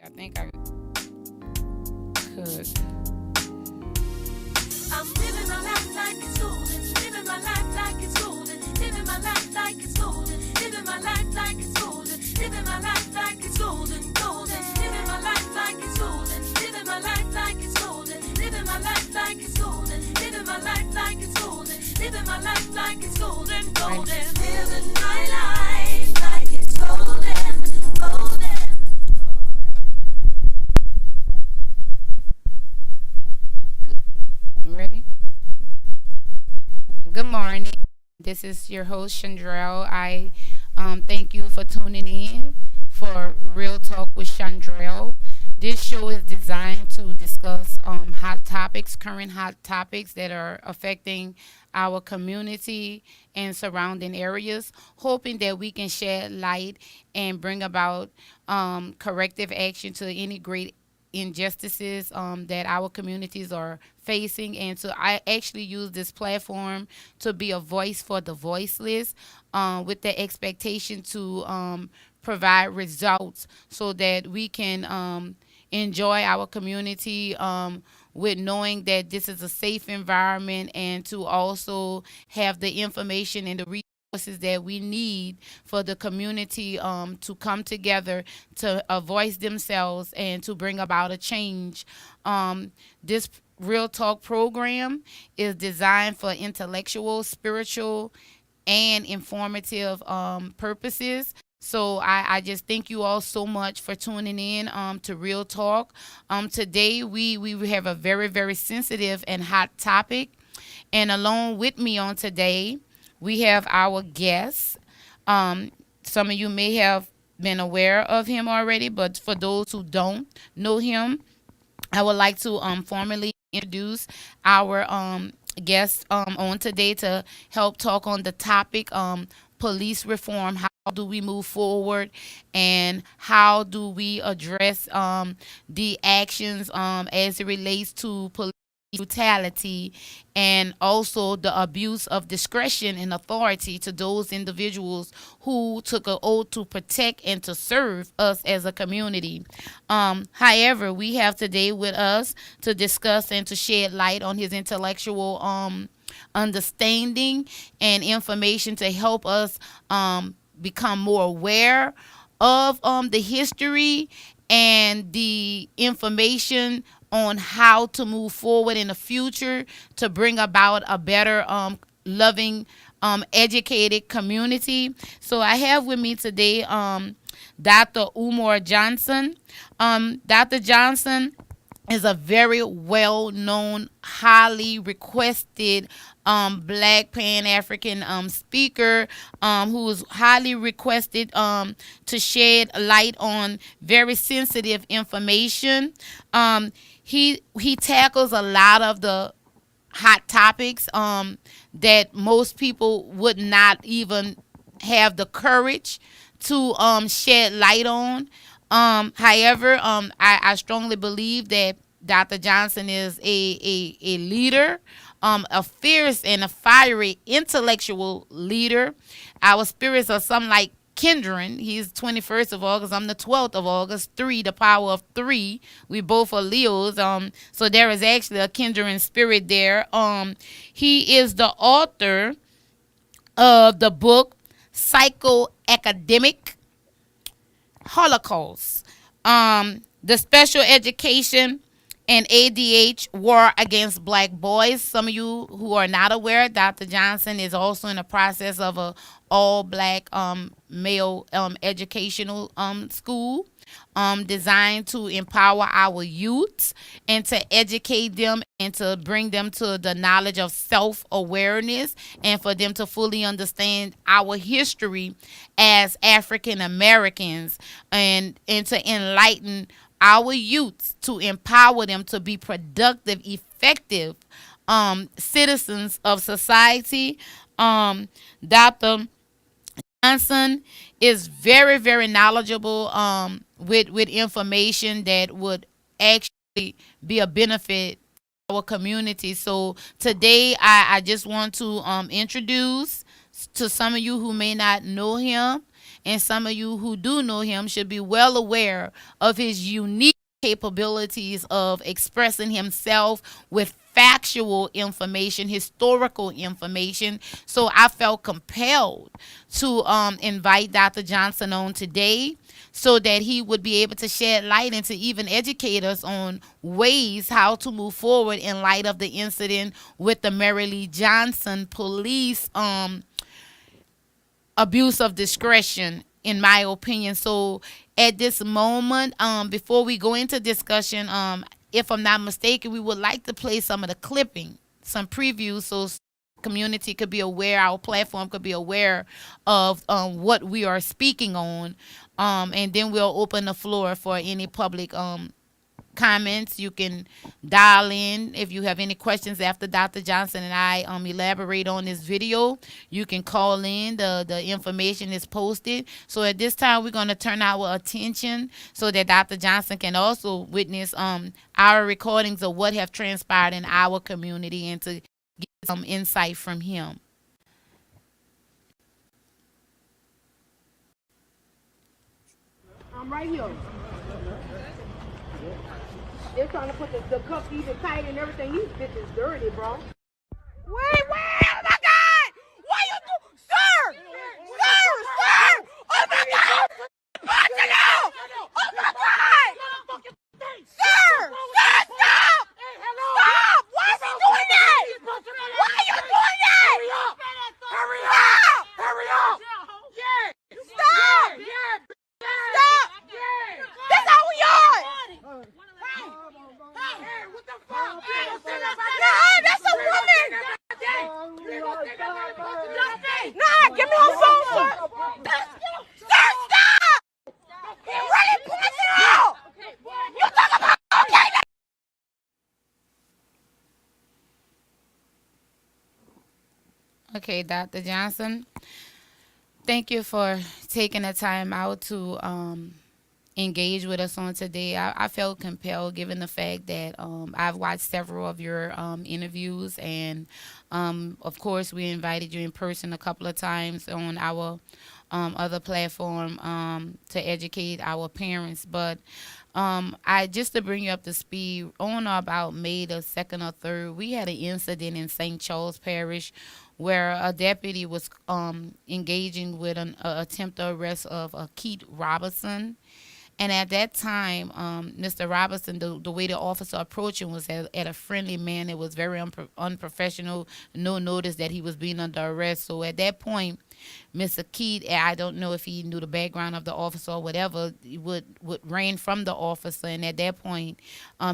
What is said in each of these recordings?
I think I could. I'm living my life like it's golden. Living my life like it's golden. Living my life like it's golden. Living my life like it's golden. Living my life like it's golden. Golden. Living my life like it's golden. Living my life like it's golden. Living my life like it's golden. Living my life like it's golden. Living my life like it's golden. Golden. Living my life like it's golden. Golden. Ready? Good morning. This is your host, Shondrell. I thank you for tuning in for Real Talk with Shondrell. This show is designed to discuss hot topics, current hot topics that are affecting our community and surrounding areas, hoping that we can shed light and bring about corrective action to any great injustices that our communities are facing, and to I actually use this platform to be a voice for the voiceless, with the expectation to provide results so that we can enjoy our community, with knowing that this is a safe environment, and to also have the information and the resources that we need for the community to come together to voice themselves and to bring about a change. This Real Talk program is designed for intellectual, spiritual, and informative purposes. So I just thank you all so much for tuning in to Real Talk. Today we have a very, very sensitive and hot topic. And along with me on today, we have our guest. Some of you may have been aware of him already, but for those who don't know him, I would like to formally introduce our guest on today to help talk on the topic, police reform. How do we move forward, and how do we address the actions as it relates to police brutality, and also the abuse of discretion and authority to those individuals who took an oath to protect and to serve us as a community. However, we have today with us to discuss and to shed light on his intellectual understanding and information to help us become more aware of the history and the information on how to move forward in the future to bring about a better, loving, educated community. So I have with me today Dr. Umar Johnson. Dr. Johnson is a very well known, highly requested black Pan African speaker, who is highly requested to shed light on very sensitive information. He tackles a lot of the hot topics that most people would not even have the courage to shed light on. However, I strongly believe that Dr. Johnson is a leader, a fierce and a fiery intellectual leader. Our spirits are some like kindred. He's 21st of August. I'm the 12th of August. Three, the power of three. We both are Leos. So there is actually a kindred spirit there. He is the author of the book Psychoacademic Holocaust, the special education and ADH war against black boys. Some of you who are not aware, Dr. Johnson is also in the process of a all black male educational school designed to empower our youths and to educate them and to bring them to the knowledge of self-awareness, and for them to fully understand our history as African Americans, and to enlighten our youths, to empower them to be productive, effective citizens of society. Dr. Johnson is very, very knowledgeable with information that would actually be a benefit to our community. So today I just want to introduce to some of you who may not know him And some of you who do know him should be well aware of his unique capabilities of expressing himself with factual information, historical information. So I felt compelled to invite Dr. Johnson on today so that he would be able to shed light and to even educate us on ways how to move forward in light of the incident with the Mary Lee Johnson police abuse of discretion, in my opinion. So at this moment, before we go into discussion, if I'm not mistaken, we would like to play some of the clipping, some previews, so community could be aware, our platform could be aware of what we are speaking on, and then we'll open the floor for any public comments. You can dial in if you have any questions after Dr. Johnson and I elaborate on this video. You can call in. The information is posted. So at this time, we're going to turn our attention so that Dr. Johnson can also witness our recordings of what have transpired in our community and to get some insight from him. I'm right here. They're trying to put the cuffs even tight and everything. These bitches dirty, bro. Wait, oh my God! Why you do, sir? Sir! Oh my God! Fucking hell! Oh my God! Sir! Stop! Stop! Why is he doing that? Why are you doing that? Hurry up! Hurry up! Stop! Stop! That's how we are! Nah, that's a woman! Nah, give me her phone, sir! Sir, stop! He really puts it out! You talk about okay? Okay, Dr. Johnson, thank you for taking the time out to engage with us on today. I felt compelled given the fact that I've watched several of your interviews, and of course we invited you in person a couple of times on our other platform to educate our parents. But I just to bring you up to speed, on or about May the 2nd or 3rd, we had an incident in St. Charles Parish where a deputy was engaging with an attempted arrest of Keith Robinson. And at that time, Mr. Robinson, the way the officer approached him was at a friendly manner. It was very unprofessional. No notice that he was being under arrest. So at that point, Mr. Keith, I don't know if he knew the background of the officer or whatever, would ran from the officer. And at that point,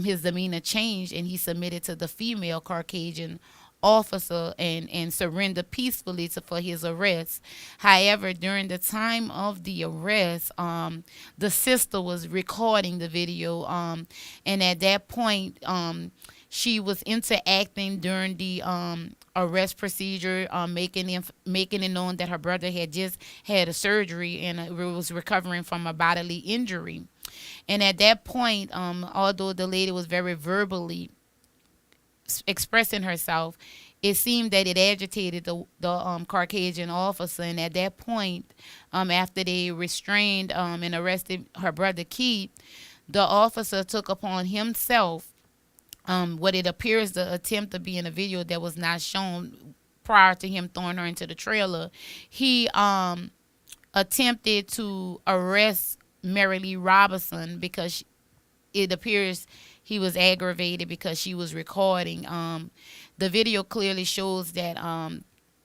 his demeanor changed, and he submitted to the female Caucasian officer and surrender peacefully for his arrest. However, during the time of the arrest, the sister was recording the video, and at that point, she was interacting during the arrest procedure, making it known that her brother had just had a surgery and was recovering from a bodily injury. And at that point, although the lady was very verbally expressing herself, it seemed that it agitated the Caucasian officer. And at that point, after they restrained and arrested her brother Keith, the officer took upon himself what it appears to attempt to be in a video that was not shown prior to him throwing her into the trailer. He attempted to arrest Mary Lee Robinson because it appears he was aggravated because she was recording. The video clearly shows that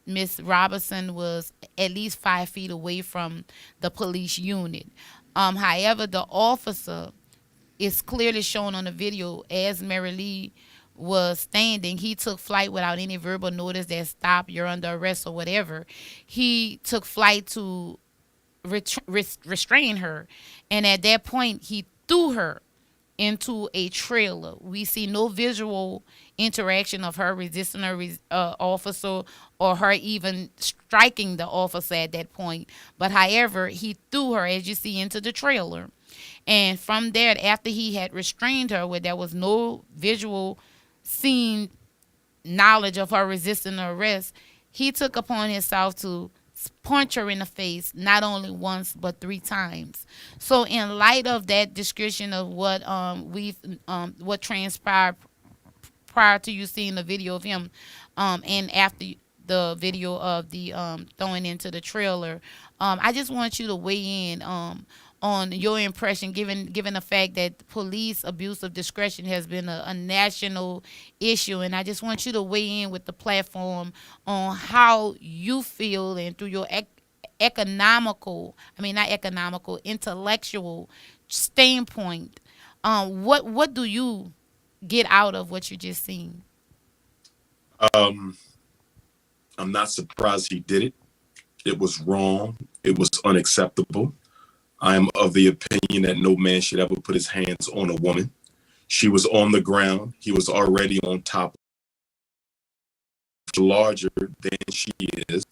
Miss Robinson was at least 5 feet away from the police unit. However, the officer is clearly shown on the video as Mary Lee was standing. He took flight without any verbal notice that stop, you're under arrest or whatever. He took flight to restrain her, and at that point he threw her into a trailer. We see no visual interaction of her resisting her officer or her even striking the officer at that point. But however, he threw her, as you see, into the trailer. And from there, after he had restrained her, where there was no visual scene knowledge of her resisting the arrest, he took upon himself to punch her in the face not only once but 3 times. So in light of that description of what transpired prior to you seeing the video of him, and after the video of the throwing into the trailer, I just want you to weigh in on your impression, given the fact that police abuse of discretion has been a national issue, and I just want you to weigh in with the platform on how you feel and through your economical, I mean not economical, intellectual standpoint. What do you get out of what you just seen? Um, I'm not surprised he did it. It was wrong. It was unacceptable. I am of the opinion that no man should ever put his hands on a woman. She was on the ground. He was already on top, larger than she is.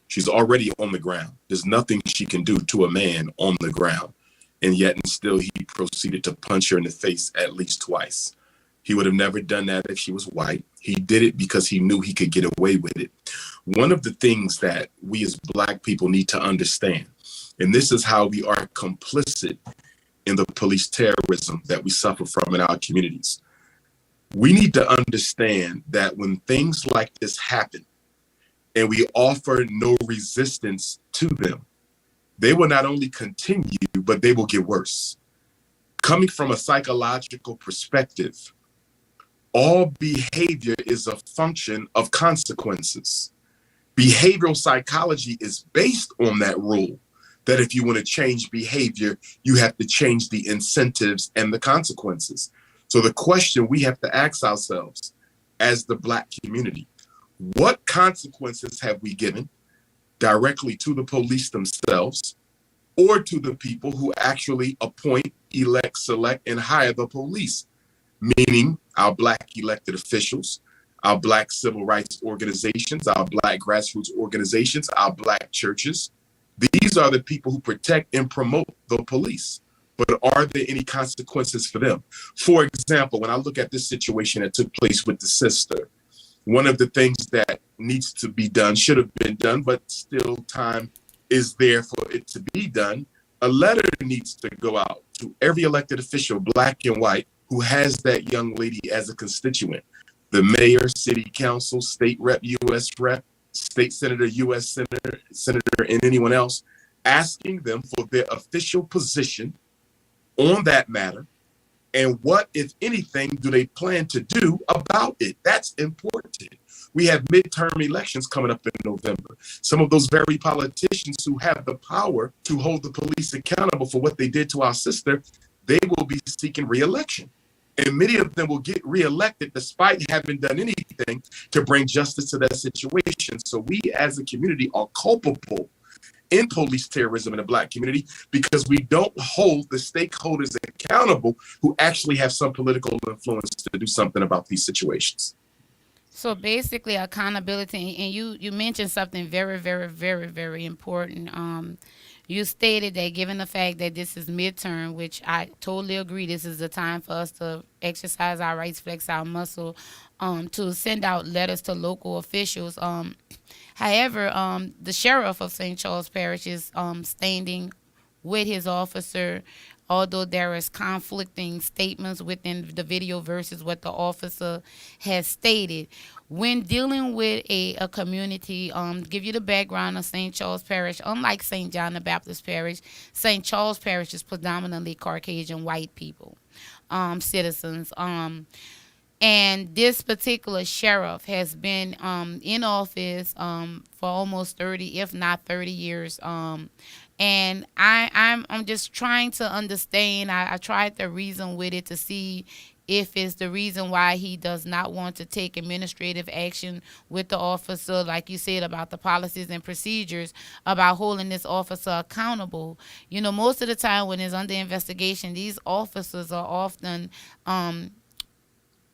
She's already on the ground. There's nothing she can do to a man on the ground. And yet and still he proceeded to punch her in the face at least twice. He would have never done that if she was white. He did it because he knew he could get away with it. One of the things that we as Black people need to understand, and this is how we are complicit in the police terrorism that we suffer from in our communities. We need to understand that when things like this happen and we offer no resistance to them, they will not only continue, but they will get worse. Coming from a psychological perspective, all behavior is a function of consequences. Behavioral psychology is based on that rule that if you want to change behavior, you have to change the incentives and the consequences. So the question we have to ask ourselves as the Black community, what consequences have we given directly to the police themselves or to the people who actually appoint, elect, select, and hire the police? Meaning our Black elected officials, our Black civil rights organizations, our Black grassroots organizations, our Black churches. These are the people who protect and promote the police. But are there any consequences for them? For example, when I look at this situation that took place with the sister, one of the things that needs to be done, should have been done, but still time is there for it to be done. A letter needs to go out to every elected official, Black and white, who has that young lady as a constituent. The mayor, city council, state rep, U.S. rep, state senator, U.S. senator, and anyone else, asking them for their official position on that matter, and what, if anything, do they plan to do about it? That's important. We have midterm elections coming up in November. Some of those very politicians who have the power to hold the police accountable for what they did to our sister, they will be seeking re-election. And many of them will get reelected despite having done anything to bring justice to that situation. So we as a community are culpable in police terrorism in the Black community because we don't hold the stakeholders accountable who actually have some political influence to do something about these situations. So basically, accountability, and you mentioned something very, very, very, very important. You stated that given the fact that this is midterm, which I totally agree, this is the time for us to exercise our rights, flex our muscle, to send out letters to local officials. However, the sheriff of St. Charles Parish is standing with his officer, although there is conflicting statements within the video versus what the officer has stated. When dealing with a community, give you the background of St. Charles Parish, unlike St. John the Baptist Parish, St. Charles Parish is predominantly Caucasian white people, citizens. And this particular sheriff has been in office for almost 30, if not 30 years. And I'm just trying to understand. I tried to reason with it to see if it's the reason why he does not want to take administrative action with the officer, like you said, about the policies and procedures, about holding this officer accountable. You know, most of the time when it's under investigation, these officers are often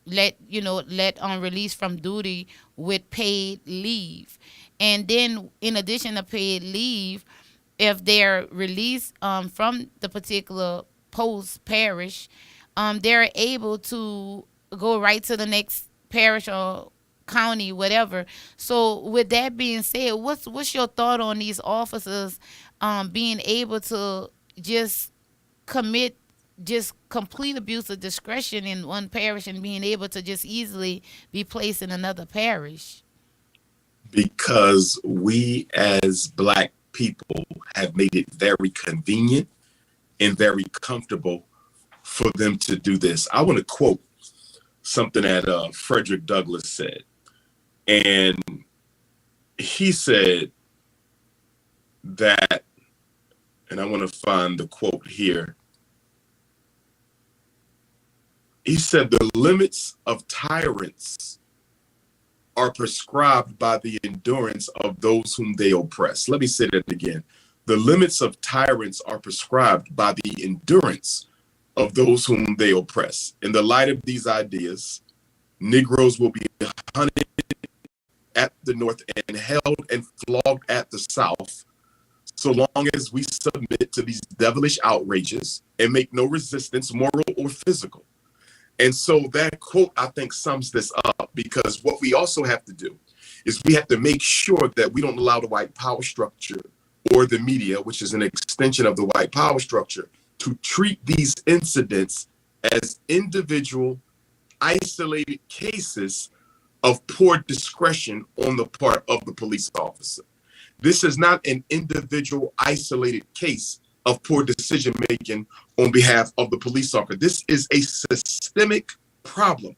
let on release from duty with paid leave. And then in addition to paid leave, if they're released from the particular post parish, they're able to go right to the next parish or county, whatever. So with that being said, what's your thought on these officers being able to just commit just complete abuse of discretion in one parish and being able to just easily be placed in another parish? Because we as Black people have made it very convenient and very comfortable for them to do this. I want to quote something that Frederick Douglass said. And he said that, and I want to find the quote here. He said, the limits of tyrants are prescribed by the endurance of those whom they oppress. Let me say that again. The limits of tyrants are prescribed by the endurance of those whom they oppress. In the light of these ideas, Negroes will be hunted at the North and held and flogged at the South, so long as we submit to these devilish outrages and make no resistance, moral or physical. And so that quote, I think, sums this up, because what we also have to do is we have to make sure that we don't allow the white power structure or the media, which is an extension of the white power structure, to treat these incidents as individual, isolated cases of poor discretion on the part of the police officer. This is not an individual, isolated case of poor decision making on behalf of the police officer. This is a systemic problem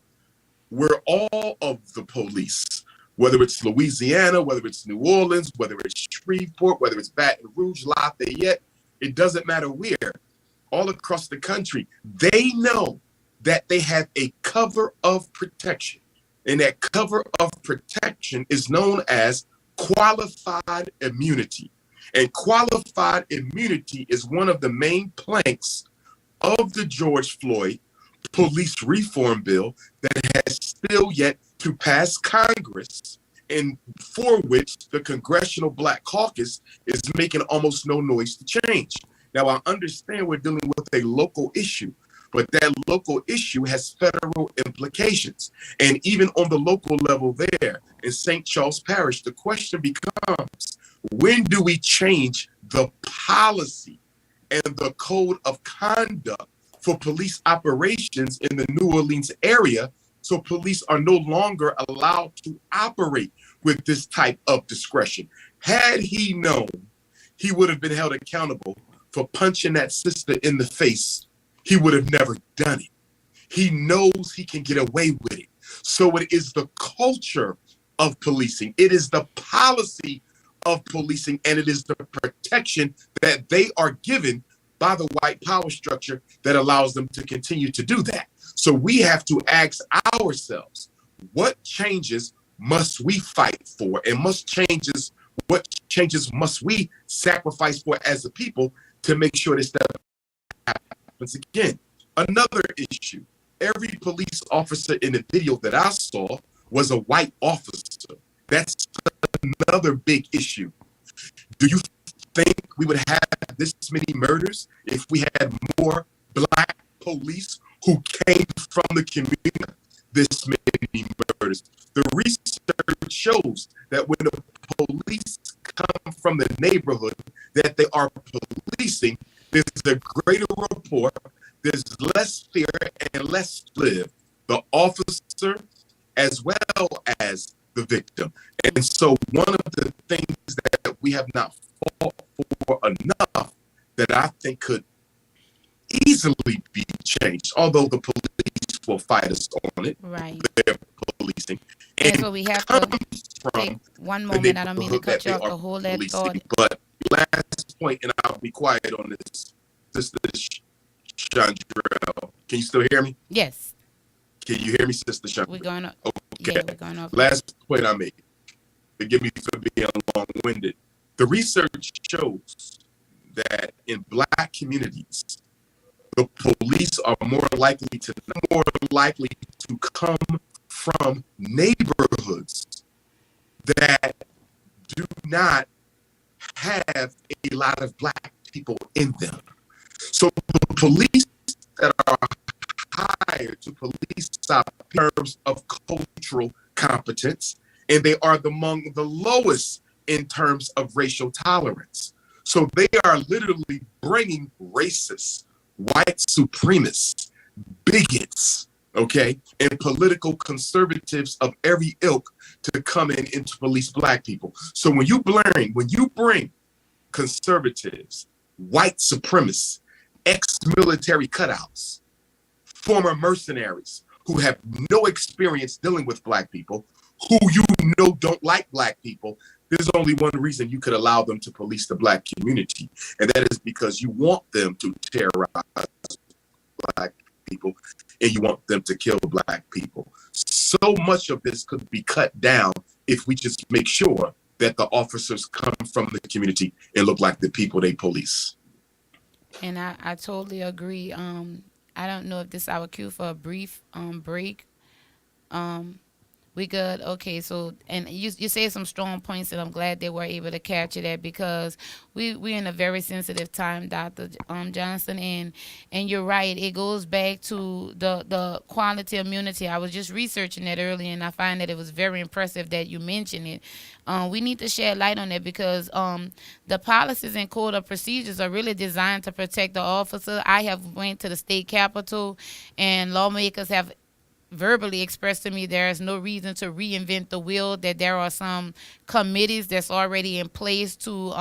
where all of the police, whether it's Louisiana, whether it's New Orleans, whether it's Shreveport, whether it's Baton Rouge, Lafayette, it doesn't matter where, all across the country, they know that they have a cover of protection. And that cover of protection is known as qualified immunity. And qualified immunity is one of the main planks of the George Floyd police reform bill that has still yet to pass Congress, and for which the Congressional Black Caucus is making almost no noise to change. Now, I understand we're dealing with a local issue, but that local issue has federal implications. And even on the local level there in St. Charles Parish, the question becomes, when do we change the policy and the code of conduct for police operations in the New Orleans area, so police are no longer allowed to operate with this type of discretion? Had he known, he would have been held accountable for punching that sister in the face. He would have never done it. He knows he can get away with it. So it is the culture of policing. It is the policy of policing, and it is the protection that they are given by the white power structure that allows them to continue to do that. So we have to ask ourselves, what changes must we fight for, and what changes must we sacrifice for as a people to make sure this stuff happens again? Another issue, every police officer in the video that I saw was a white officer. That's another big issue. Do you think we would have this many murders if we had more Black police who came from the community? This many murders. The research shows that when the police come from the neighborhood that they are policing, there's a greater rapport, there's less fear and less live, the officer as well as the victim. And so one of the things that we have not fought for enough that I think could easily be changed, although the police will fight us on it, Right. their policing. And And so we have comes to from take one the moment. I don't mean to neighborhood cut that you they off are to hold that policing. thought. But last point, and I'll be quiet on this, Sister Shondrell. Can you still hear me? Yes, Can you hear me, Sister we're Shondrell? going up. Okay. Yeah, we're going up. Last point I make, forgive me for being long-winded. The research shows that in Black communities, the police are more likely to come from neighborhoods that do not have a lot of Black people in them. So the police that are hired to police stop in terms of cultural competence, and they are among the lowest in terms of racial tolerance. So they are literally bringing racists, white supremacists, bigots, okay, and political conservatives of every ilk to come in and to police black people. So when you bring conservatives, white supremacists, ex-military cutouts, former mercenaries who have no experience dealing with black people, who you know don't like black people, there's only one reason you could allow them to police the black community, and that is because you want them to terrorize black people and you want them to kill black people. So much of this could be cut down if we just make sure that the officers come from the community and look like the people they police. And I totally agree. I don't know if this is our cue for a brief break. Um, We good? Okay, so and you say some strong points that I'm glad they were able to capture that because we're in a very sensitive time, Dr. Johnson, and you're right. It goes back to the quality immunity. I was just researching that earlier, and I find that it was very impressive that you mentioned it. We need to shed light on that because the policies and code of procedures are really designed to protect the officer. I have went to the state capitol, and lawmakers have verbally expressed to me there is no reason to reinvent the wheel, that there are some committees that's already in place to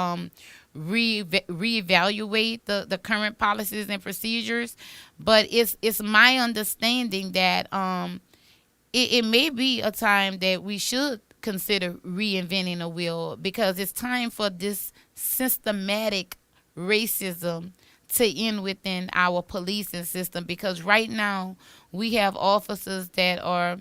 reevaluate the current policies and procedures. But it's my understanding that it may be a time that we should consider reinventing a wheel because it's time for this systematic racism to end within our policing system, because right now we have officers that are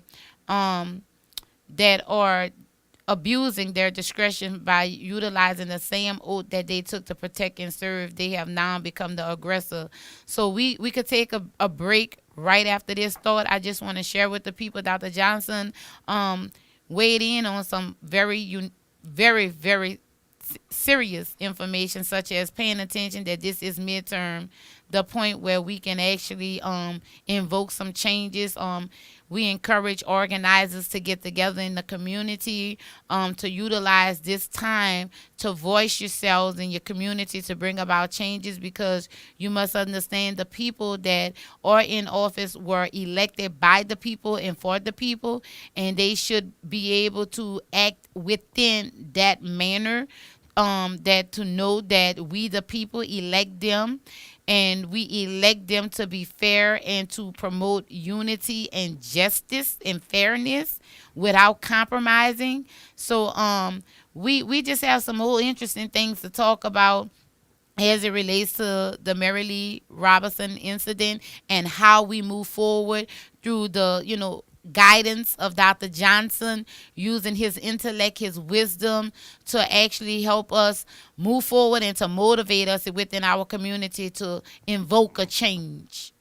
abusing their discretion by utilizing the same oath that they took to protect and serve. They have now become the aggressor. So we could take a break right after this thought. I just want to share with the people, Dr. Johnson weighed in on some very serious information, such as paying attention that this is midterm, the point where we can actually invoke some changes. We encourage organizers to get together in the community, to utilize this time to voice yourselves in your community to bring about changes, because you must understand the people that are in office were elected by the people and for the people, and they should be able to act within that manner, that to know that we the people elect them, and we elect them to be fair and to promote unity and justice and fairness without compromising. So we just have some whole interesting things to talk about as it relates to the Mary Lee Robinson incident and how we move forward through the guidance of Dr. Johnson, using his intellect, his wisdom to actually help us move forward and to motivate us within our community to invoke a change.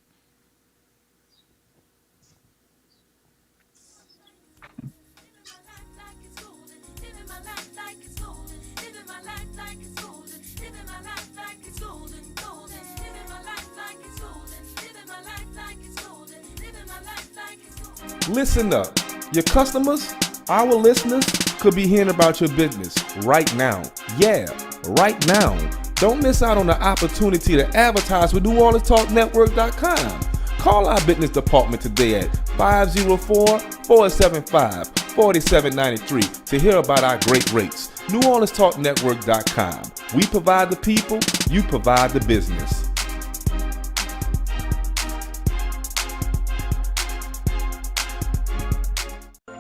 Listen up. Your customers, our listeners, could be hearing about your business right now. Yeah, right now. Don't miss out on the opportunity to advertise with NewOrleansTalkNetwork.com. Call our business department today at 504-475-4793 to hear about our great rates. NewOrleansTalkNetwork.com. We provide the people, you provide the business.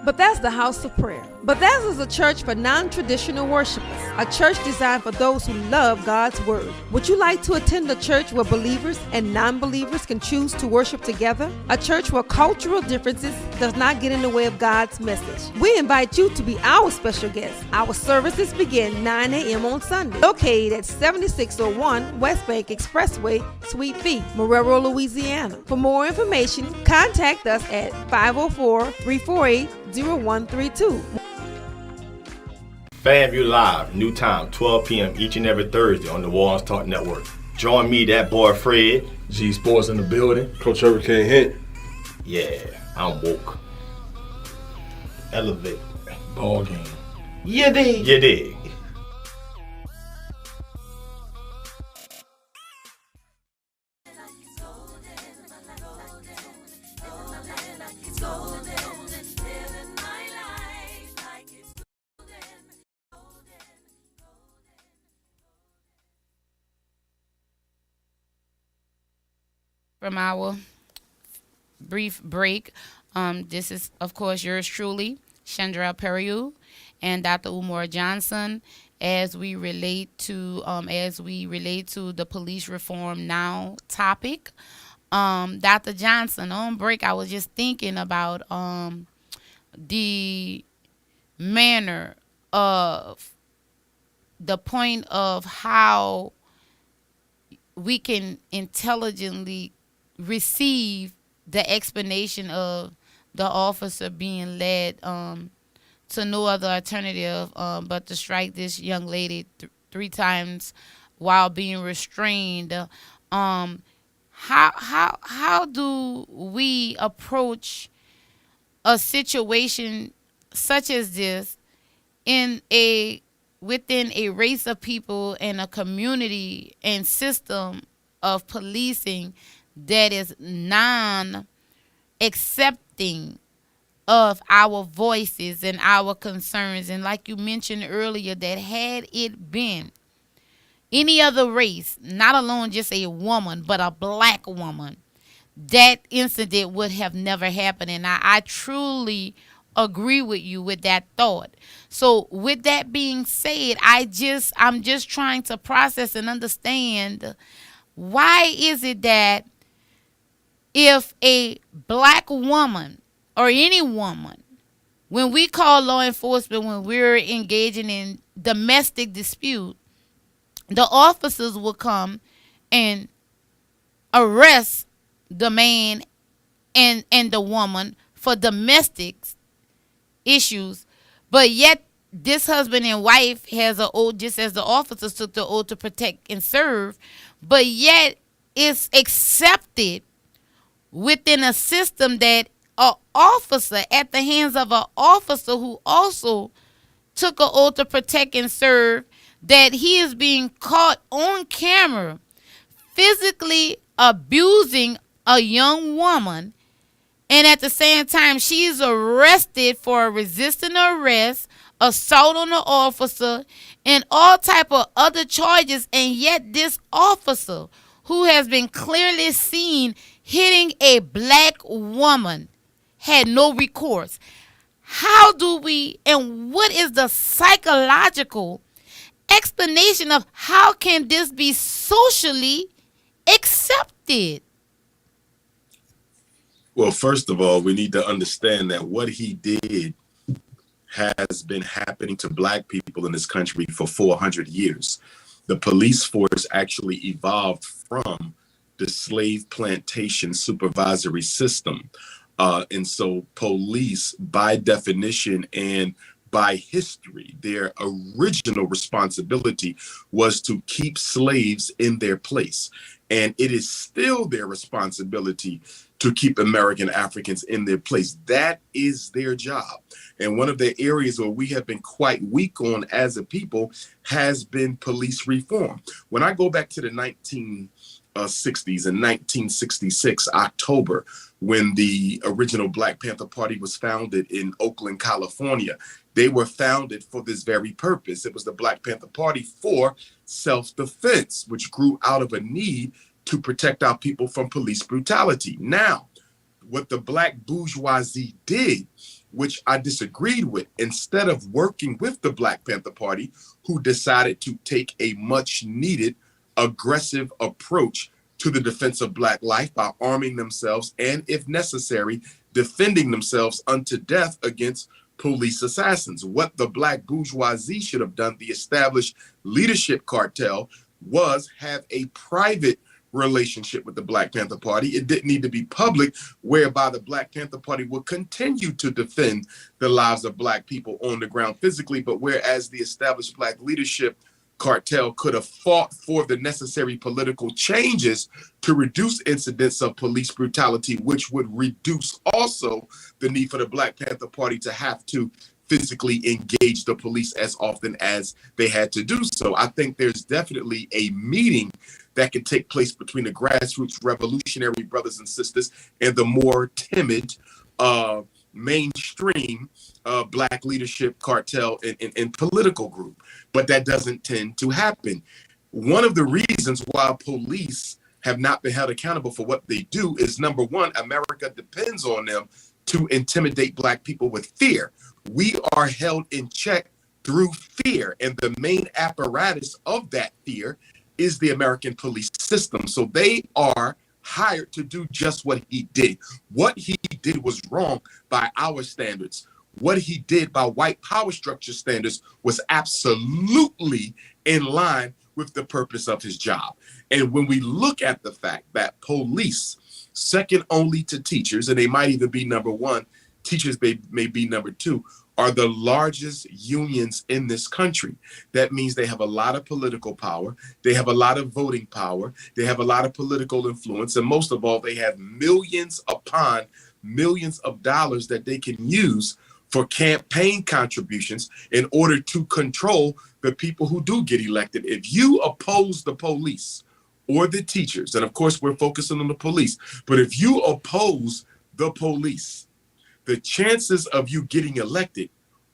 Bethesda House of Prayer. Bethesda is a church for non-traditional worshipers, a church designed for those who love God's Word. Would you like to attend a church where believers and non-believers can choose to worship together? A church where cultural differences does not get in the way of God's message. We invite you to be our special guest. Our services begin 9 a.m. on Sunday, located at 7601 West Bank Expressway, Suite B, Marrero, Louisiana. For more information, contact us at 504-348-0132. FAMU Live, new time, 12 p.m. each and every Thursday on the New Orleans Talk Network. Join me, that boy Fred. G Sports in the building. Coach Hurricane Hit. Yeah, I'm woke. elevate. Ball game. You dig? You dig. From our brief break, this is, of course, yours truly, Shondrell Perrilloux, and Dr. Umar Johnson, as we relate to the police reform now topic. Dr. Johnson, on break, I was just thinking about the manner of the point of how we can intelligently receive the explanation of the officer being led to no other alternative but to strike this young lady three times while being restrained. How do we approach a situation such as this within a race of people and a community and system of policing that is non-accepting of our voices and our concerns? And like you mentioned earlier, that had it been any other race, not alone just a woman, but a black woman, that incident would have never happened. And I truly agree with you with that thought. So with that being said, I'm just trying to process and understand, why is it that if a black woman or any woman, when we call law enforcement, when we're engaging in domestic dispute, the officers will come and arrest the man and the woman for domestic issues, but yet this husband and wife has an oath, just as the officers took the oath to protect and serve, but yet it's accepted within a system that an officer, at the hands of an officer who also took an oath to protect and serve, that he is being caught on camera physically abusing a young woman, and at the same time she's arrested for resisting arrest, assault on the officer, and all type of other charges, and yet this officer, who has been clearly seen hitting a black woman, had no recourse. How do we, and what is the psychological explanation of how can this be socially accepted? Well, first of all, we need to understand that what he did has been happening to black people in this country for 400 years. The police force actually evolved from the slave plantation supervisory system. And so police, by definition and by history, their original responsibility was to keep slaves in their place. And it is still their responsibility to keep American Africans in their place. That is their job. And one of the areas where we have been quite weak on as a people has been police reform. When I go back to the 1960s, in 1966, October, when the original Black Panther Party was founded in Oakland, California, they were founded for this very purpose. It was the Black Panther Party for self-defense, which grew out of a need to protect our people from police brutality. Now, what the black bourgeoisie did, which I disagreed with, instead of working with the Black Panther Party, who decided to take a much needed aggressive approach to the defense of black life by arming themselves and, if necessary, defending themselves unto death against police assassins. What the black bourgeoisie should have done, the established leadership cartel, was have a private relationship with the Black Panther Party. It didn't need to be public, whereby the Black Panther Party would continue to defend the lives of black people on the ground physically, but whereas the established black leadership cartel could have fought for the necessary political changes to reduce incidents of police brutality, which would reduce also the need for the Black Panther Party to have to physically engage the police as often as they had to do so. I think there's definitely a meeting that can take place between the grassroots revolutionary brothers and sisters and the more timid mainstream Black leadership cartel and political group. But that doesn't tend to happen. One of the reasons why police have not been held accountable for what they do is, number one, America depends on them to intimidate Black people with fear. We are held in check through fear, and the main apparatus of that fear is the American police system. So they are hired to do just what he did. What he did was wrong by our standards. What he did by white power structure standards was absolutely in line with the purpose of his job. And when we look at the fact that police, second only to teachers, and they might even be number one, teachers may be number two, are the largest unions in this country. That means they have a lot of political power. They have a lot of voting power. They have a lot of political influence. And most of all, they have millions upon millions of dollars that they can use for campaign contributions in order to control the people who do get elected. If you oppose the police or the teachers, and of course we're focusing on the police, but if you oppose the police, the chances of you getting elected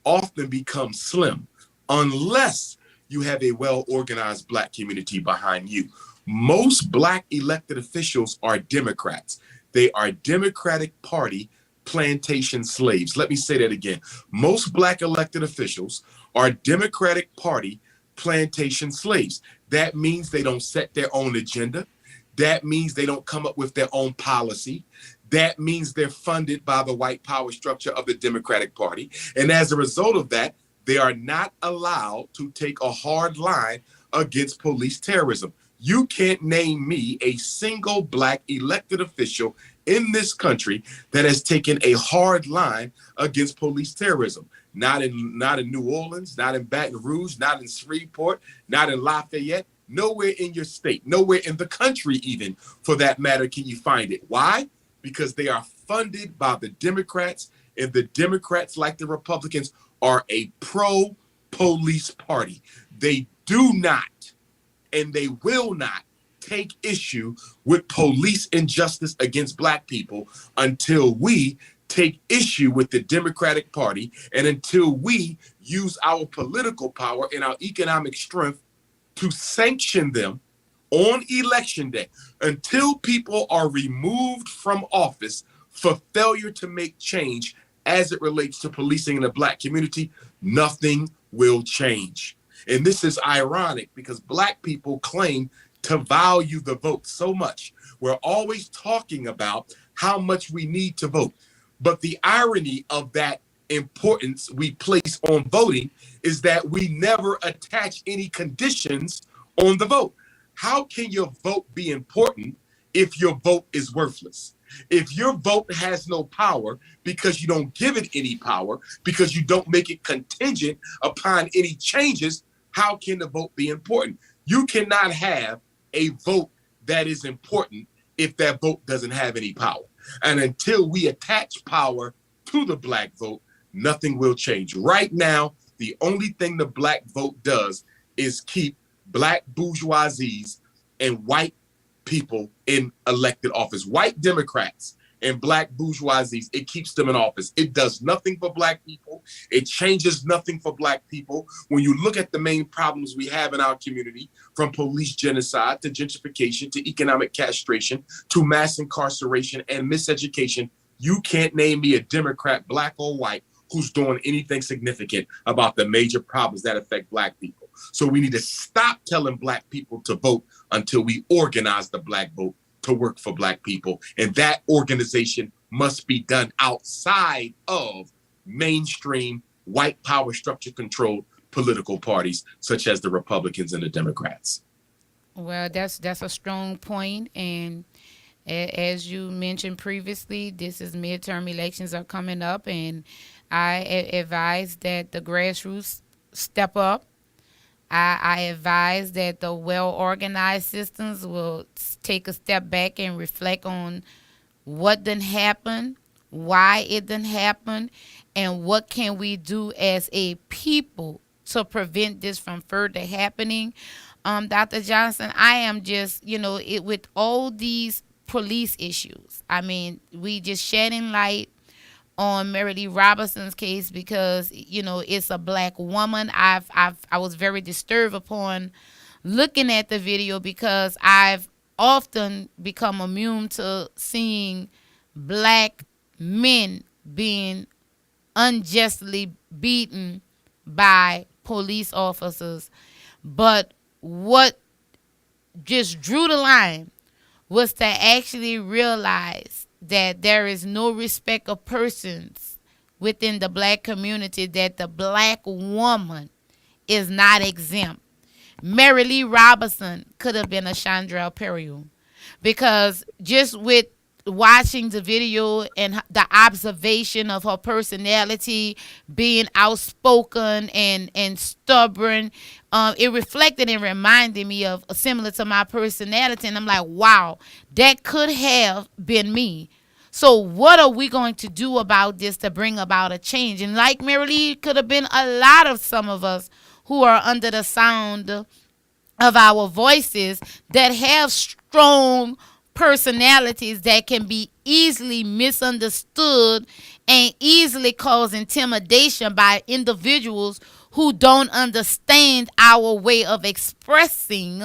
often become slim unless you have a well-organized Black community behind you. Most Black elected officials are Democrats. They are Democratic Party plantation slaves. Let me say that again. Most Black elected officials are Democratic Party plantation slaves. That means they don't set their own agenda. That means they don't come up with their own policy. That means they're funded by the white power structure of the Democratic Party. And as a result of that, they are not allowed to take a hard line against police terrorism. You can't name me a single Black elected official in this country that has taken a hard line against police terrorism. Not in New Orleans, not in Baton Rouge, not in Shreveport, not in Lafayette, nowhere in your state, nowhere in the country even, for that matter, can you find it. Why? Because they are funded by the Democrats, and the Democrats, like the Republicans, are a pro-police party. They do not, and they will not, take issue with police injustice against Black people until we take issue with the Democratic Party and until we use our political power and our economic strength to sanction them on election day. Until people are removed from office for failure to make change as it relates to policing in the Black community, nothing will change. And this is ironic because Black people claim to value the vote so much. We're always talking about how much we need to vote. But the irony of that importance we place on voting is that we never attach any conditions on the vote. How can your vote be important if your vote is worthless? If your vote has no power because you don't give it any power, because you don't make it contingent upon any changes, how can the vote be important? You cannot have a vote that is important if that vote doesn't have any power. And until we attach power to the Black vote, nothing will change. Right now, the only thing the Black vote does is keep Black bourgeoisies and white people in elected office. White Democrats and Black bourgeoisies, it keeps them in office. It does nothing for Black people. It changes nothing for Black people. When you look at the main problems we have in our community, from police genocide to gentrification to economic castration to mass incarceration and miseducation, you can't name me a Democrat, Black or white, who's doing anything significant about the major problems that affect Black people. So we need to stop telling Black people to vote until we organize the Black vote to work for Black people. And that organization must be done outside of mainstream white power structure controlled political parties such as the Republicans and the Democrats. Well, that's a strong point, and as you mentioned previously, this is midterm elections are coming up, and I advise that the grassroots step up I advise that the well organized systems will take a step back and reflect on what didn't happen, why it didn't happen, and what can we do as a people to prevent this from further happening. Dr. Johnson, I am just, with all these police issues, I mean, we just shedding light on Mary Lee Robinson's case because it's a black woman. I was very disturbed upon looking at the video because I've often become immune to seeing black men being unjustly beaten by police officers. But what just drew the line was to actually realize that there is no respect of persons within the black community, that the black woman is not exempt. Mary Lee Robinson could have been a Shondrell Perrilloux because just with watching the video and the observation of her personality being outspoken and stubborn, it reflected and reminded me of similar to my personality, and I'm like, wow, that could have been me. So what are we going to do about this to bring about a change? And like Mary Lee, could have been a lot of some of us who are under the sound of our voices that have strong personalities that can be easily misunderstood and easily cause intimidation by individuals who don't understand our way of expressing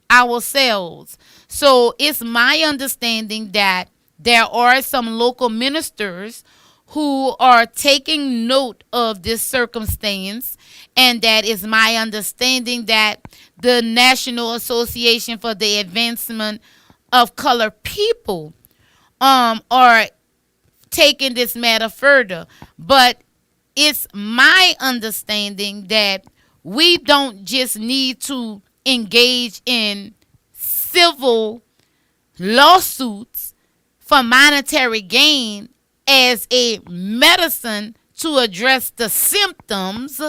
ourselves. So it's my understanding that there are some local ministers who are taking note of this circumstance, and that is my understanding that the National Association for the Advancement of Colored People are taking this matter further. But it's my understanding that we don't just need to engage in civil lawsuits for monetary gain as a medicine to address the symptoms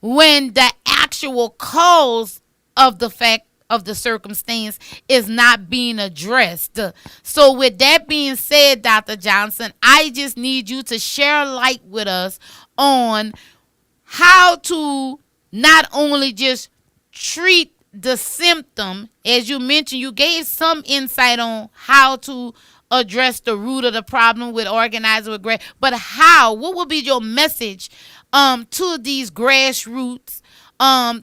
when the actual cause of the fact of the circumstance is not being addressed. So with that being said, Dr. Johnson, I just need you to share light with us on how to not only just treat the symptom, as you mentioned, you gave some insight on how to address the root of the problem with organizing with but what would be your message to these grassroots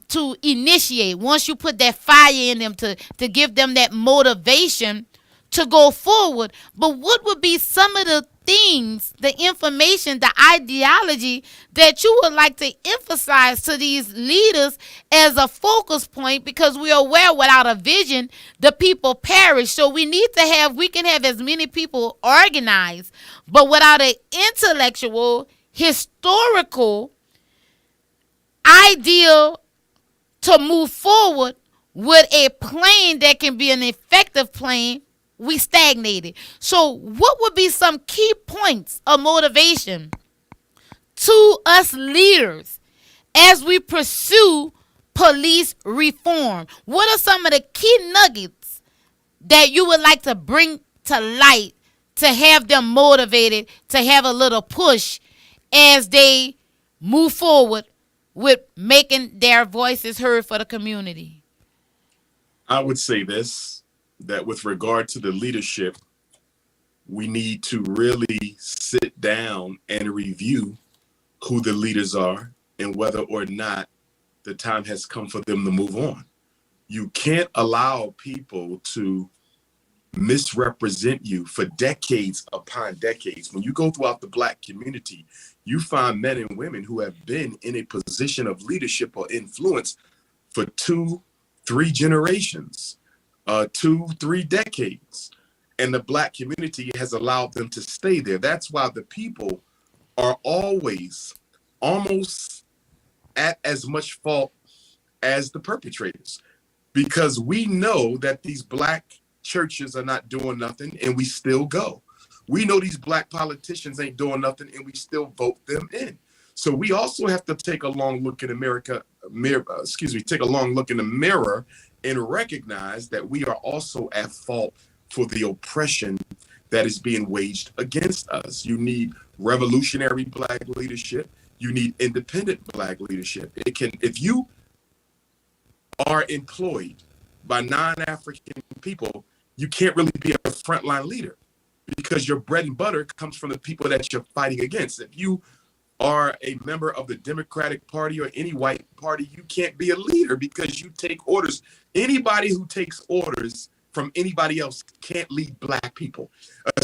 to initiate once you put that fire in them to give them that motivation to go forward? But what would be some of the things, the information, the ideology that you would like to emphasize to these leaders as a focus point? Because we are aware without a vision, the people perish. So we can have as many people organized, but without an intellectual, historical ideal to move forward with a plan that can be an effective plan, we stagnated. So what would be some key points of motivation to us leaders as we pursue police reform? What are some of the key nuggets that you would like to bring to light to have them motivated, to have a little push as they move forward with making their voices heard for the community? I would say this, that with regard to the leadership, we need to really sit down and review who the leaders are and whether or not the time has come for them to move on. You can't allow people to misrepresent you for decades upon decades. When you go throughout the Black community, you find men and women who have been in a position of leadership or influence for 2-3 generations, 2-3 decades. And the Black community has allowed them to stay there. That's why the people are always almost at as much fault as the perpetrators, because we know that these Black churches are not doing nothing and we still go. We know these Black politicians ain't doing nothing and we still vote them in. So we also have to take a long look in take a long look in the mirror and recognize that we are also at fault for the oppression that is being waged against us. You need revolutionary Black leadership. You need independent Black leadership. If you are employed by non-African people, you can't really be a frontline leader because your bread and butter comes from the people that you're fighting against. If you are a member of the Democratic Party or any white party, you can't be a leader because you take orders. Anybody who takes orders from anybody else can't lead Black people,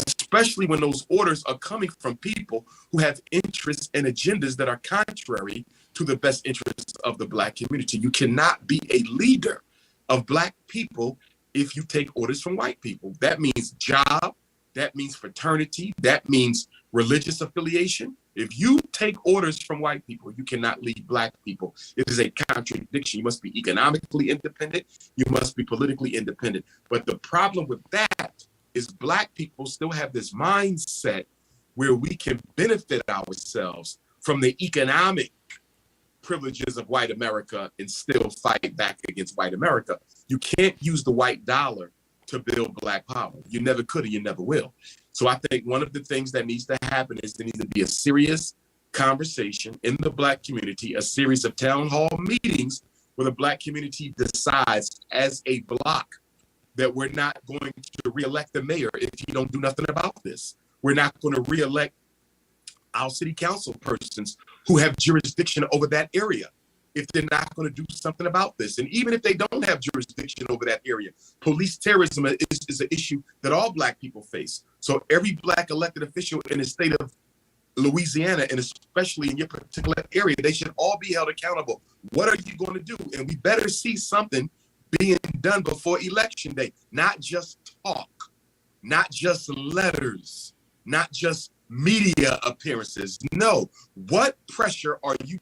especially when those orders are coming from people who have interests and agendas that are contrary to the best interests of the Black community. You cannot be a leader of Black people if you take orders from white people. That means job, that means fraternity, that means religious affiliation. If you take orders from white people, you cannot lead Black people. It is a contradiction. You must be economically independent. You must be politically independent. But the problem with that is Black people still have this mindset where we can benefit ourselves from the economic privileges of white America and still fight back against white America. You can't use the white dollar to build Black power. You never could and you never will. So I think one of the things that needs to happen is there needs to be a serious conversation in the Black community, a series of town hall meetings where the Black community decides as a block that we're not going to reelect the mayor if he don't do nothing about this. We're not going to reelect our city council persons who have jurisdiction over that area if they're not going to do something about this. And even if they don't have jurisdiction over that area, police terrorism is an issue that all Black people face. So every Black elected official in the state of Louisiana, and especially in your particular area, they should all be held accountable. What are you going to do? And we better see something being done before election day, not just talk, not just letters, not just media appearances. No, what pressure are you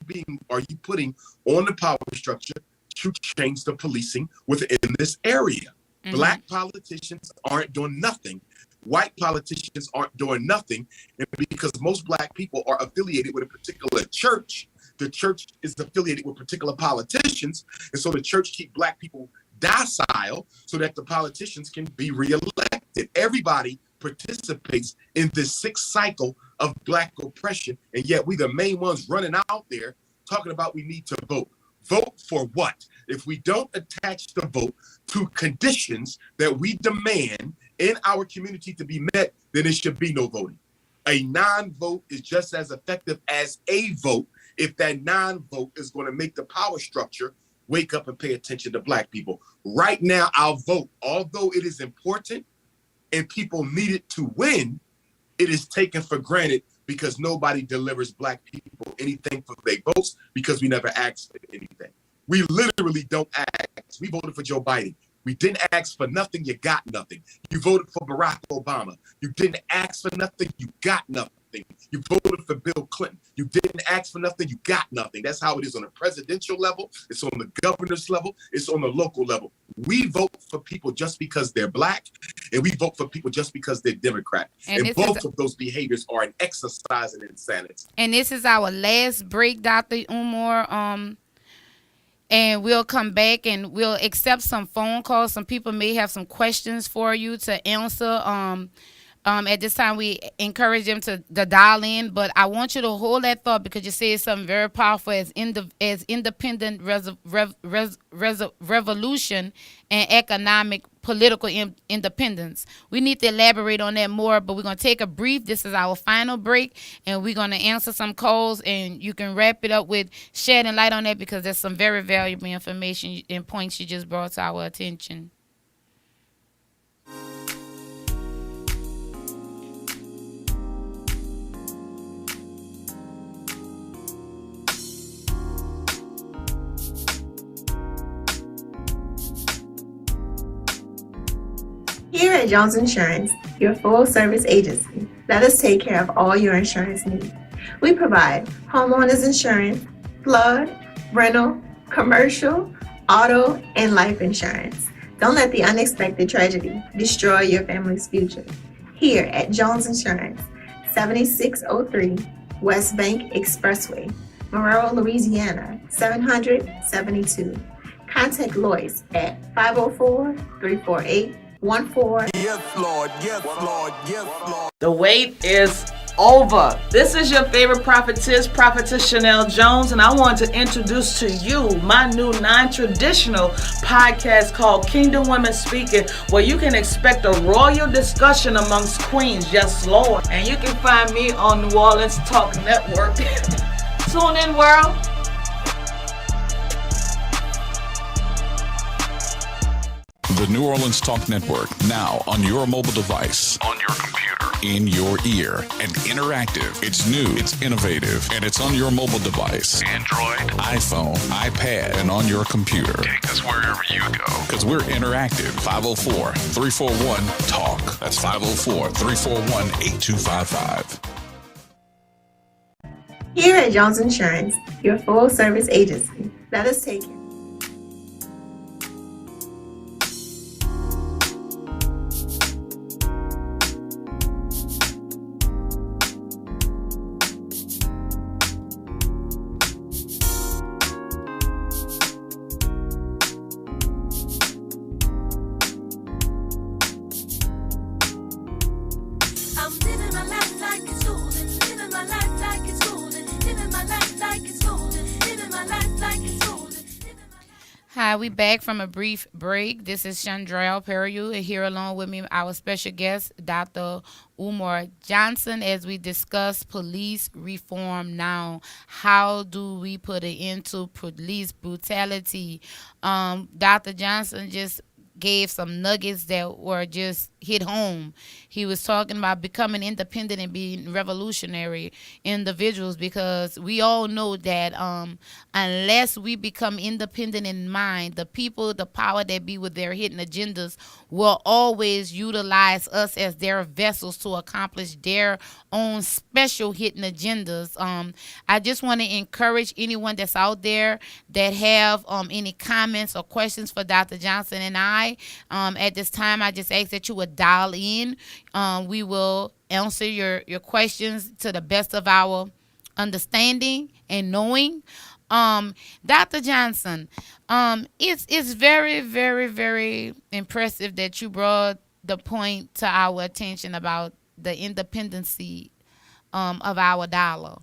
putting on the power structure to change the policing within this area? Mm-hmm. Black politicians aren't doing nothing. White politicians aren't doing nothing. And because most Black people are affiliated with a particular church, the church is affiliated with particular politicians. And so the church keep Black people docile so that the politicians can be reelected. Everybody participates in this sick cycle of Black oppression, and yet we the main ones running out there talking about we need to vote. Vote for what? If we don't attach the vote to conditions that we demand in our community to be met, then it should be no voting. A non-vote is just as effective as a vote if that non-vote is going to make the power structure wake up and pay attention to Black people. Right now, our vote, although it is important and people need it to win, it is taken for granted because nobody delivers Black people anything for their votes because we never asked for anything. We literally don't ask. We voted for Joe Biden. We didn't ask for nothing, you got nothing. You voted for Barack Obama. You didn't ask for nothing, you got nothing. You voted for Bill Clinton. You didn't ask for nothing, you got nothing. That's how it is on a presidential level. It's on the governor's level. It's on the local level. We vote for people just because they're Black, and we vote for people just because they're Democrat. And both of those behaviors are an exercise in insanity. And this is our last break, Dr. Umar. And we'll come back and we'll accept some phone calls. Some people may have some questions for you to answer. At this time, we encourage them to dial in, but I want you to hold that thought because you said something very powerful as independent revolution and economic political independence. We need to elaborate on that more, but we're going to take a brief. This is our final break, and we're going to answer some calls, and you can wrap it up with shedding light on that because there's some very valuable information and points you just brought to our attention. Here at Jones Insurance, your full-service agency, let us take care of all your insurance needs. We provide homeowners insurance, flood, rental, commercial, auto, and life insurance. Don't let the unexpected tragedy destroy your family's future. Here at Jones Insurance, 7603 West Bank Expressway, Monroe, Louisiana, 772. Contact Lois at 504-348-14. Yes, Lord. Yes, Lord. Yes, Lord. The wait is over. This is your favorite prophetess, Prophetess Shondrell Jones, and I want to introduce to you my new non-traditional podcast called Kingdom Women Speaking, where you can expect a royal discussion amongst queens. Yes, Lord. And you can find me on New Orleans Talk Network. Tune in, world. The New Orleans Talk Network, now on your mobile device, on your computer, in your ear, and interactive. It's new, it's innovative, and it's on your mobile device. Android, iPhone, iPad, and on your computer. Take us wherever you go. Because we're interactive. 504-341-TALK. That's 504-341-8255. Here at Jones Insurance, your full service agency. Let us take it. I'm living my life like it's golden, living my life like it's golden, living my life like it's golden, living my life like it's golden. Hi, we back from a brief break. This is Shondrell Perrilloux, and here along with me, our special guest, Dr. Umar Johnson, as we discuss police reform now. How do we put an end to police brutality? Dr. Johnson just gave some nuggets that were just hit home. He was talking about becoming independent and being revolutionary individuals, because we all know that unless we become independent in mind, the people, the power that be with their hidden agendas will always utilize us as their vessels to accomplish their own special hidden agendas. I just want to encourage anyone that's out there that have any comments or questions for Dr. Johnson and I. At this time, I just ask that you would dial in. We will answer your questions to the best of our understanding and knowing. Dr. Johnson, it's very, very, very impressive that you brought the point to our attention about the independency of our dollar.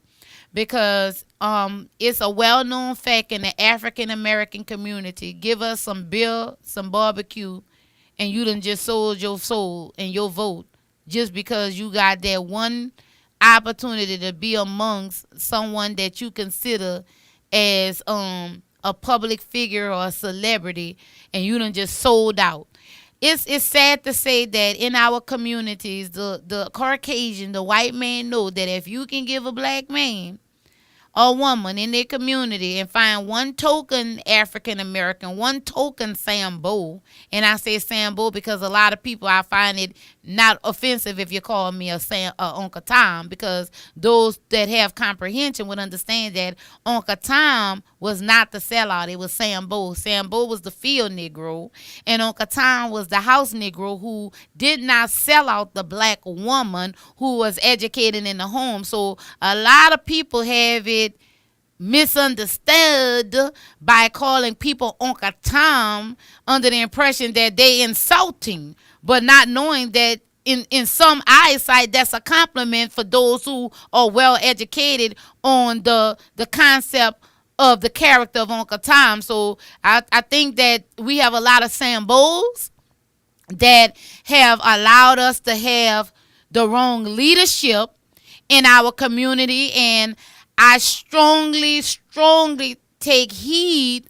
Because it's a well-known fact in the African-American community. Give us some beer, some barbecue, and you done just sold your soul and your vote just because you got that one opportunity to be amongst someone that you consider as a public figure or a celebrity, and you done just sold out. It's sad to say that in our communities, the Caucasian, the white man, know that if you can give a black man or woman in their community and find one token African American, one token Sambo, and I say Sambo because a lot of people, I find it not offensive if you call me a Uncle Tom, because those that have comprehension would understand that Uncle Tom was not the sellout, it was Sambo. Sambo was the field Negro, and Uncle Tom was the house Negro who did not sell out the black woman who was educated in the home. So a lot of people have it misunderstood by calling people Uncle Tom under the impression that they insulting, but not knowing that in some eyesight that's a compliment for those who are well educated on the concept of the character of Uncle Tom. So I think that we have a lot of Sambos that have allowed us to have the wrong leadership in our community, and I strongly take heed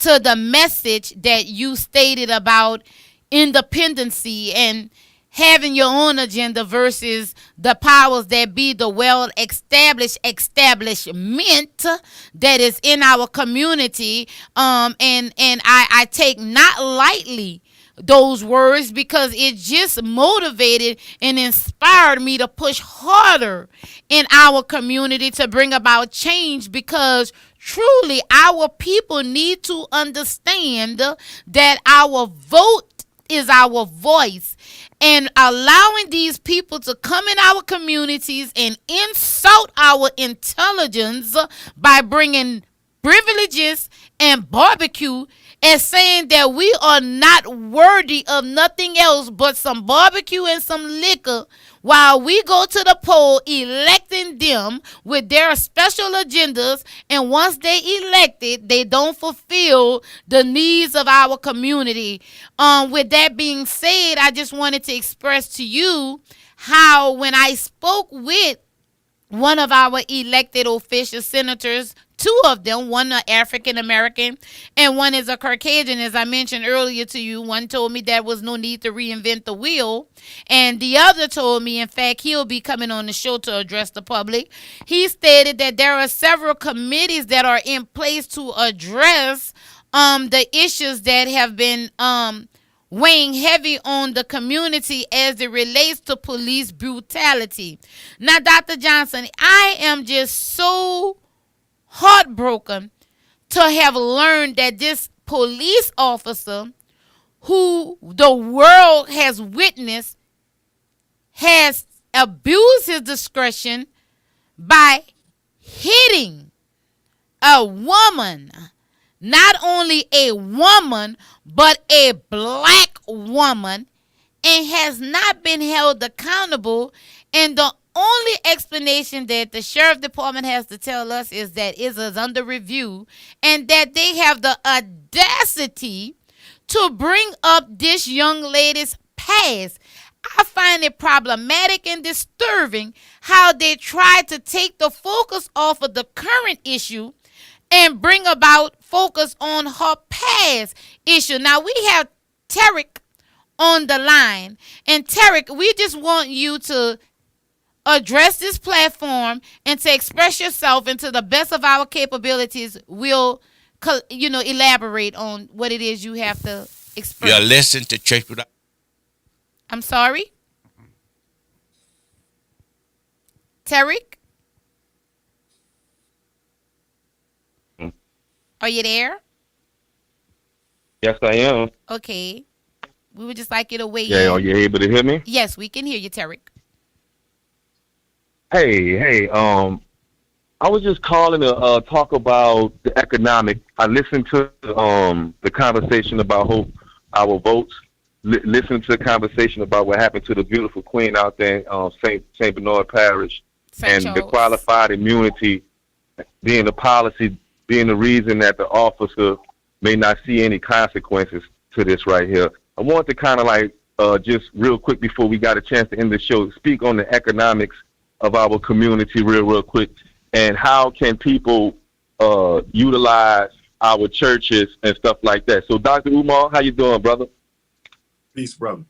to the message that you stated about independency and having your own agenda versus the powers that be, the well-established establishment that is in our community. And I take not lightly those words, because it just motivated and inspired me to push harder in our community to bring about change, because truly our people need to understand that our vote is our voice. and allowing these people to come in our communities and insult our intelligence by bringing privileges and barbecue and saying that we are not worthy of nothing else but some barbecue and some liquor while we go to the poll electing them with their special agendas, and once they elected, they don't fulfill the needs of our community. With that being said, I just wanted to express to you how when I spoke with one of our elected official senators, two of them, one are African American and one is a Caucasian, as I mentioned earlier to you. One told me there was no need to reinvent the wheel, and the other told me, in fact, he'll be coming on the show to address the public. He stated that there are several committees that are in place to address the issues that have been weighing heavy on the community as it relates to police brutality. Now, Dr. Johnson, I am just so heartbroken to have learned that this police officer, who the world has witnessed, has abused his discretion by hitting a woman. Not only a woman, but a black woman, and has not been held accountable. And the only explanation that the sheriff department has to tell us is that it is under review, and that they have the audacity to bring up this young lady's past. I find it problematic and disturbing how they try to take the focus off of the current issue and bring about focus on her past issue. Now, we have Tarek on the line. And Tarek, we just want you to address this platform and to express yourself, and to the best of our capabilities, we'll, elaborate on what it is you have to express. You're listening to Church Without. I'm sorry? Tarek? Are you there? Yes, I am. Okay. We would just like you to weigh in. Yeah, are you able to hear me? Yes, we can hear you, Tarek. Hey, I was just calling to talk about the economic. I listened to the conversation about our votes. Listened to the conversation about what happened to the beautiful queen out there in St. Bernard Parish, and the qualified immunity being the policy, being the reason that the officer may not see any consequences to this right here. I want to kind of just real quick before we got a chance to end the show, speak on the economics of our community real quick, and how can people utilize our churches and stuff like that. So, Dr. Umar, how you doing, brother? Peace, brother.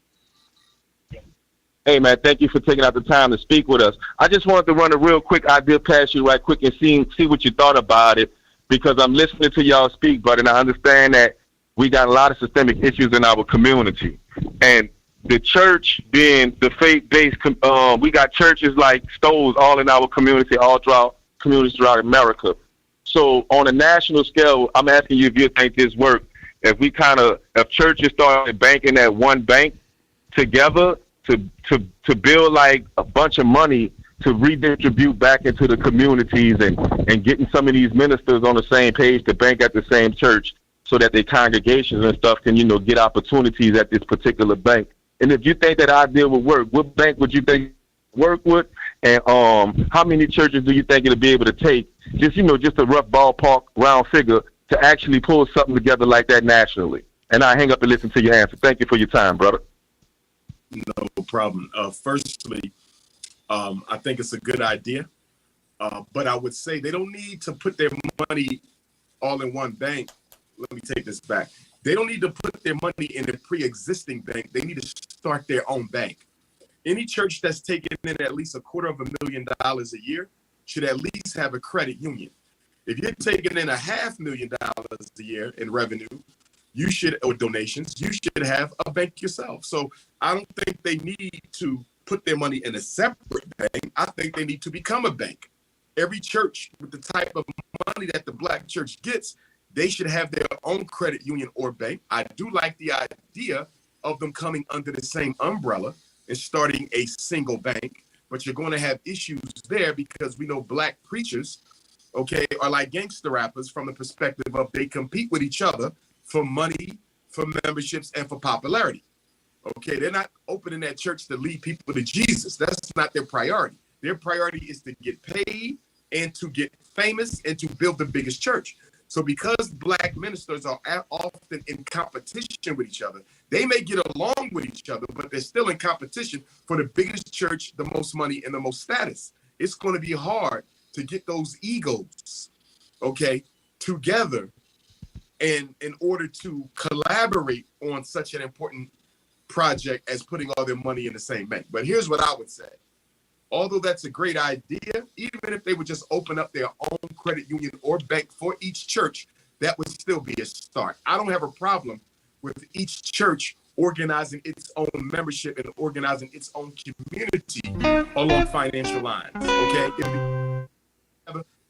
Hey, man, thank you for taking out the time to speak with us. I just wanted to run a real quick idea past you right quick and see what you thought about it, because I'm listening to y'all speak, brother, and I understand that we got a lot of systemic issues in our community. And the church being the faith-based, we got churches like Stowe's all in our community, all throughout communities throughout America. So on a national scale, I'm asking you if you think this work. If churches started banking at one bank together to build like a bunch of money to redistribute back into the communities, and getting some of these ministers on the same page to bank at the same church so that their congregations and stuff can, get opportunities at this particular bank. And if you think that idea would work, what bank would you think work with? And how many churches do you think it'll be able to take? Just a rough ballpark round figure to actually pull something together like that nationally. And I hang up and listen to your answer. Thank you for your time, brother. No problem. Firstly, I think it's a good idea, but I would say they don't need to put their money all in one bank. Let me take this back. They don't need to put their money in a pre-existing bank. They need to start their own bank. Any church that's taking in at least $250,000 a year should at least have a credit union. If you're taking in $500,000 a year in revenue, or donations, you should have a bank yourself. So I don't think they need to put their money in a separate bank. I think they need to become a bank. Every church with the type of money that the black church gets, they should have their own credit union or bank. I do like the idea of them coming under the same umbrella and starting a single bank. But you're going to have issues there because we know black preachers, okay, are like gangster rappers from the perspective of they compete with each other for money, for memberships, and for popularity. Okay, they're not opening that church to lead people to Jesus. That's not their priority. Their priority is to get paid and to get famous and to build the biggest church. So because black ministers are often in competition with each other, they may get along with each other, but they're still in competition for the biggest church, the most money, and the most status. It's going to be hard to get those egos, okay, together and in order to collaborate on such an important project as putting all their money in the same bank. But here's what I would say. Although that's a great idea, even if they would just open up their own credit union or bank for each church, that would still be a start. I don't have a problem with each church organizing its own membership and organizing its own community along financial lines, okay?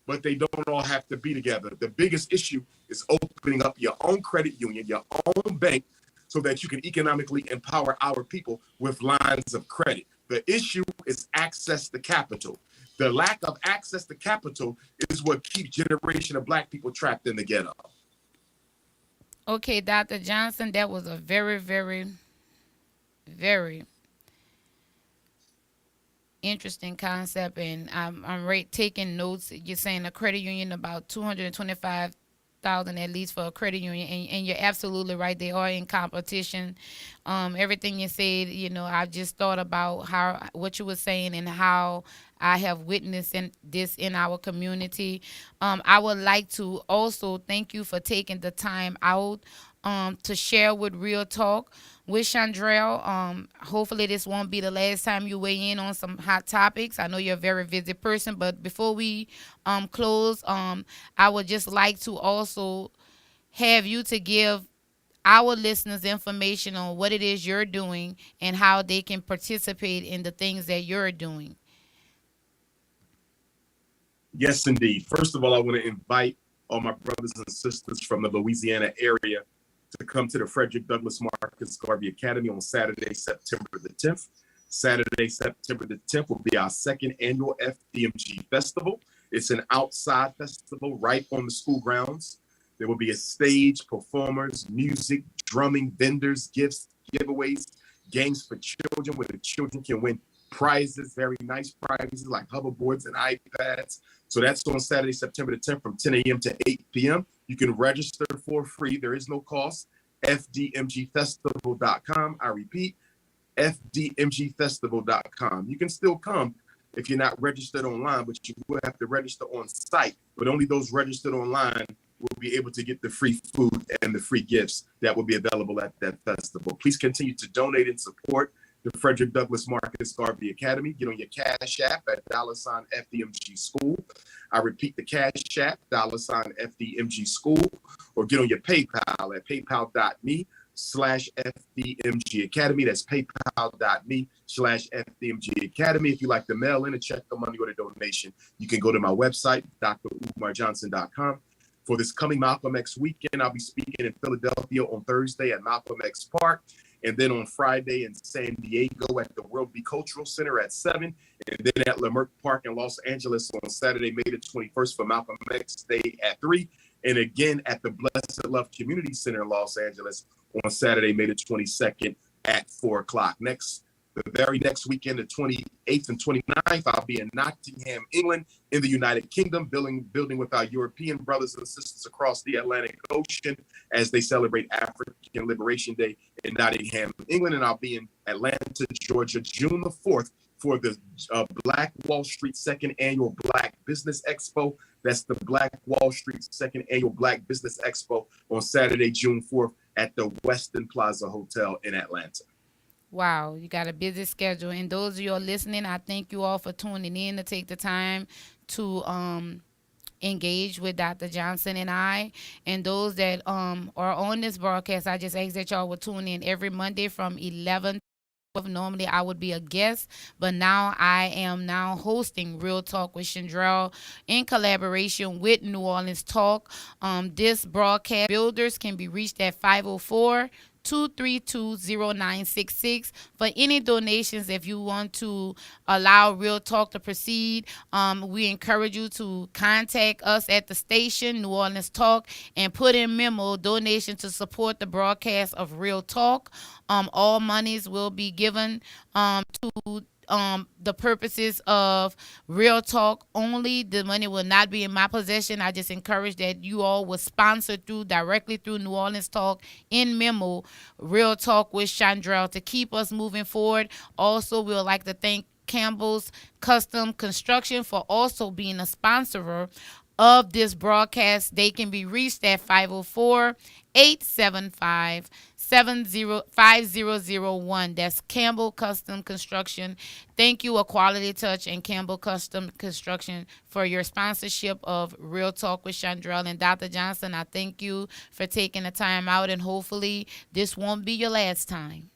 But they don't all have to be together. The biggest issue is opening up your own credit union, your own bank, so that you can economically empower our people with lines of credit. The issue is access to capital. The lack of access to capital is what keeps generation of black people trapped in the ghetto. Okay, Dr. Johnson, that was a very, very, very interesting concept, and I'm taking notes. You're saying a credit union about 225,000 at least for a credit union, and you're absolutely right. They are in competition. Everything you said, I just thought about what you were saying and how I have witnessed this in our community. I would like to also thank you for taking the time out to share with Real Talk with Shondrell. Hopefully this won't be the last time you weigh in on some hot topics. I know you're a very busy person, but before we close, I would just like to also have you to give our listeners information on what it is you're doing and how they can participate in the things that you're doing. Yes, indeed. First of all, I want to invite all my brothers and sisters from the Louisiana area to come to the Frederick Douglass Marcus Garvey Academy on Saturday, September the 10th. Saturday, September the 10th will be our second annual FDMG Festival. It's an outside festival right on the school grounds. There will be a stage, performers, music, drumming, vendors, gifts, giveaways, games for children where the children can win prizes, very nice prizes like hoverboards and iPads. So that's on Saturday, September the 10th from 10 a.m. to 8 p.m. You can register for free. There is no cost. FDMGfestival.com. I repeat, FDMGfestival.com. You can still come if you're not registered online, but you will have to register on site. But only those registered online will be able to get the free food and the free gifts that will be available at that festival. Please continue to donate and support the Frederick Douglass Marcus Garvey Academy. Get on your Cash App at $FDMG School. I repeat, the Cash App, $FDMG School, or get on your PayPal at paypal.me/FDMG Academy. That's paypal.me/FDMG Academy. If you like to mail in a check, the money, or the donation, you can go to my website, drumarjohnson.com. For this coming Malcolm X weekend, I'll be speaking in Philadelphia on Thursday at Malcolm X Park, and then on Friday in San Diego at the World Cultural Center at 7, and then at Leimert Park in Los Angeles on Saturday, May the 21st for Malcolm X Day at 3, and again at the Blessed Love Community Center in Los Angeles on Saturday, May the 22nd at 4 o'clock. The very next weekend, the 28th and 29th, I'll be in Nottingham, England, in the United Kingdom, building with our European brothers and sisters across the Atlantic Ocean as they celebrate African Liberation Day in Nottingham, England. And I'll be in Atlanta, Georgia, June the 4th for the Black Wall Street Second Annual Black Business Expo. That's the Black Wall Street Second Annual Black Business Expo on Saturday, June 4th at the Westin Plaza Hotel in Atlanta. Wow, you got a busy schedule. And those of you all listening, I thank you all for tuning in to take the time to engage with Dr. Johnson and I. And those that are on this broadcast, I just ask that y'all will tune in every Monday from 11. Normally I would be a guest, but now I am hosting Real Talk with Shondrell in collaboration with New Orleans Talk. This broadcast builders can be reached at 504 232-0966. For any donations, if you want to allow Real Talk to proceed, we encourage you to contact us at the station, New Orleans Talk, and put in memo donation to support the broadcast of Real Talk. All monies will be given to the purposes of Real Talk only. The money will not be in my possession. I just encourage that you all will sponsor directly through New Orleans Talk in memo Real Talk with Shondrell to keep us moving forward. Also, we would like to thank Campbell's Custom Construction for also being a sponsor of this broadcast. They can be reached at 504-875-5001. That's Campbell Custom Construction. Thank you, Equality Touch and Campbell Custom Construction, for your sponsorship of Real Talk with Shondrell. And Dr. Johnson, I thank you for taking the time out, and hopefully this won't be your last time.